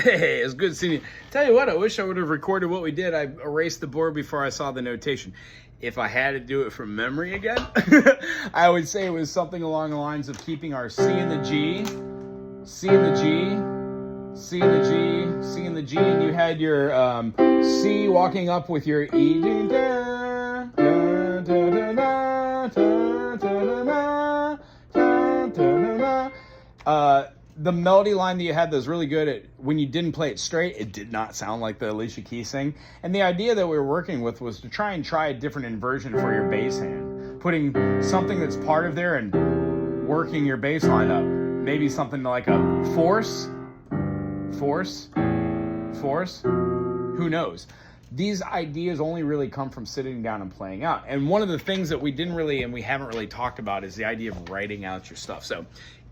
Hey, it's good seeing you. Tell you what, I wish I would have recorded what we did. I erased the board before I saw the notation. If I had to do it from memory again, I would say it was something along the lines of keeping our C in the G, C in the G, C in the G, C in the G, and you had your C walking up with your E. The melody line that you had that was really good at when you didn't play it straight, it did not sound like the Alicia Keys thing. And the idea that we were working with was to try a different inversion for your bass hand, putting something that's part of there and working your bass line up. Maybe something like a force, who knows? These ideas only really come from sitting down and playing out. And one of the things that we didn't really, and we haven't really talked about, is the idea of writing out your stuff. So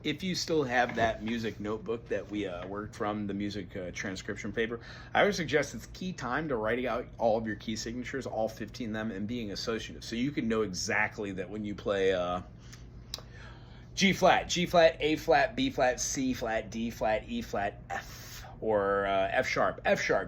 if you still have that music notebook that we worked from, the music transcription paper, I would suggest it's key time to writing out all of your key signatures, all 15 of them, and being associative. So you can know exactly that when you play G flat, A flat, B flat, C flat, D flat, E flat, F, or F sharp,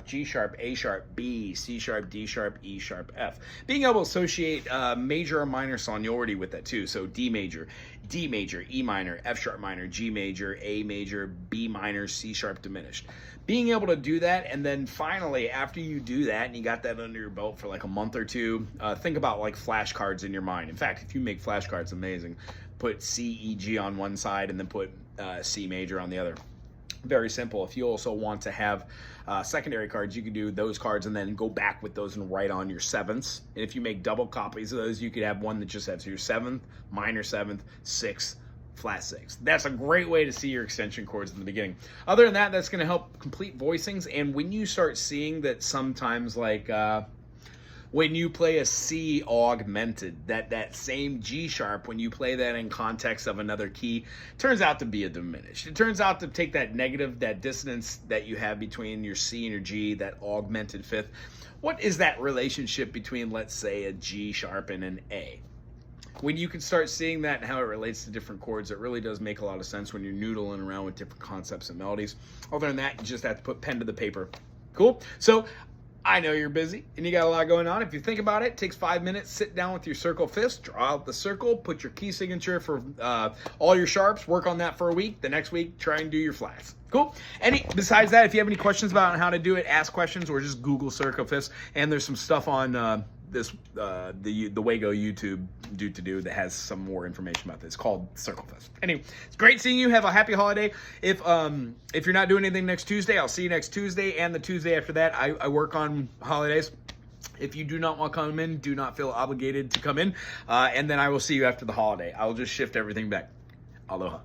G sharp, A sharp, B, C sharp, D sharp, E sharp, F. Being able to associate major or minor sonority with that too. So D major, E minor, F sharp minor, G major, A major, B minor, C sharp diminished. Being able to do that, and then finally, after you do that and you got that under your belt for like a month or two, think about like flashcards in your mind. In fact, if you make flashcards, amazing. Put C, E, G on one side and then put C major on the other. Very simple. If you also want to have secondary cards, you can do those cards and then go back with those and write on your sevenths. And if you make double copies of those, you could have one that just has your seventh, minor seventh, sixth, flat sixth. That's a great way to see your extension chords in the beginning. Other than that, that's going to help complete voicings. And when you start seeing that sometimes, like when you play a C augmented, that same G sharp, when you play that in context of another key, turns out to be a diminished. It turns out to take that negative, that dissonance that you have between your C and your G, that augmented fifth. What is that relationship between, let's say, a G sharp and an A? When you can start seeing that and how it relates to different chords, it really does make a lot of sense when you're noodling around with different concepts and melodies. Other than that, you just have to put pen to the paper. Cool? So I know you're busy and you got a lot going on. If you think about it, it takes 5 minutes. Sit down with your circle fist, draw out the circle, put your key signature for all your sharps, work on that for a week. The next week, try and do your flats. Cool? Besides that, if you have any questions about how to do it, ask questions or just Google circle fist. And there's some stuff on the Wago YouTube do that has some more information about this. It's called Circle Fest. Anyway, it's great seeing you. Have a happy holiday. If you're not doing anything next Tuesday, I'll see you next Tuesday and the Tuesday after that. I work on holidays. If you do not want to come in, do not feel obligated to come in. And then I will see you after the holiday. I will just shift everything back. Aloha.